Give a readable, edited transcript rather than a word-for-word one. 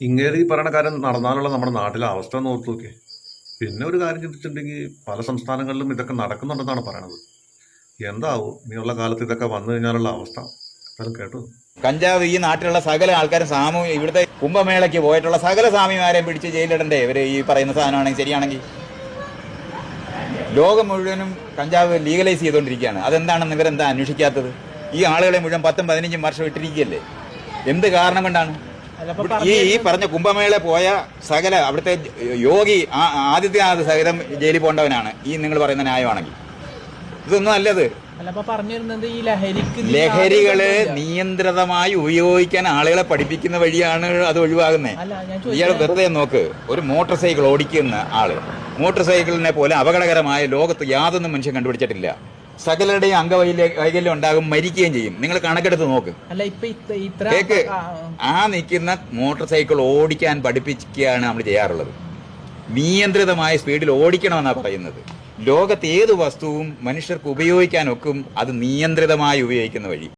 ഇങ്ങനെ ഈ പറയുന്ന കാര്യം നടന്നാലുള്ള നമ്മുടെ നാട്ടിലെ അവസ്ഥ ഒന്ന് ഓർത്ത് നോക്കിയേ. പിന്നെ ഒരു കാര്യം ചിന്തിച്ചിട്ടുണ്ടെങ്കിൽ പല സംസ്ഥാനങ്ങളിലും ഇതൊക്കെ നടക്കുന്നുണ്ടെന്നാണ് പറയണത്. എന്താവും ഇനിയുള്ള കാലത്ത് ഇതൊക്കെ വന്നു കഴിഞ്ഞാലുള്ള അവസ്ഥ? എന്തായാലും കേട്ടു. കഞ്ചാവ് ഈ നാട്ടിലുള്ള സകല ആൾക്കാരും ഇവിടുത്തെ കുംഭമേളയ്ക്ക് പോയിട്ടുള്ള സകല സ്വാമിമാരെയും പിടിച്ച് ജയിലിടണ്ടേ ഇവര് ഈ പറയുന്ന സാധനമാണെങ്കിൽ ശരിയാണെങ്കിൽ? ലോകം മുഴുവനും കഞ്ചാവ് ലീഗലൈസ് ചെയ്തുകൊണ്ടിരിക്കുകയാണ്. അതെന്താണെന്ന് ഇവരെന്താ അന്വേഷിക്കാത്തത്? ഈ ആളുകളെ മുഴുവൻ 10-15 വർഷം ഇട്ടിരിക്കുകയല്ലേ. എന്ത് കാരണം കൊണ്ടാണ്? ഈ പറഞ്ഞ കുംഭമേള പോയ സകല അവിടുത്തെ യോഗി ആദിത്യനാഥ് സഹിതം ജയിലിൽ പോകേണ്ടവനാണ് ഈ നിങ്ങൾ പറയുന്ന ന്യായമാണെങ്കിൽ. ഇതൊന്നും അല്ലത്. ലഹരികള് നിയന്ത്രിതമായി ഉപയോഗിക്കാൻ ആളുകളെ പഠിപ്പിക്കുന്ന വഴിയാണ് അത് ഒഴിവാകുന്നത്. ഇയാൾ വെറുതെ നോക്ക്, ഒരു മോട്ടോർ സൈക്കിൾ ഓടിക്കുന്ന ആള് മോട്ടോർ സൈക്കിളിനെ പോലെ അപകടകരമായ ലോകത്ത് യാതൊന്നും മനുഷ്യൻ കണ്ടുപിടിച്ചിട്ടില്ല. സകലരുടെയും അംഗവൈകല്യം ഉണ്ടാകും, മരിക്കുകയും ചെയ്യും. നിങ്ങൾ കണക്കെടുത്ത് നോക്ക്. കേക്ക്, ആ നിൽക്കുന്ന മോട്ടോർ സൈക്കിൾ ഓടിക്കാൻ പഠിപ്പിക്കുകയാണ് നമ്മൾ ചെയ്യാറുള്ളത്. നിയന്ത്രിതമായ സ്പീഡിൽ ഓടിക്കണമെന്നാണ് പറയുന്നത്. ലോകത്ത് ഏത് വസ്തുവും മനുഷ്യർക്ക് ഉപയോഗിക്കാനൊക്കും, അത് നിയന്ത്രിതമായി ഉപയോഗിക്കുന്ന വഴി.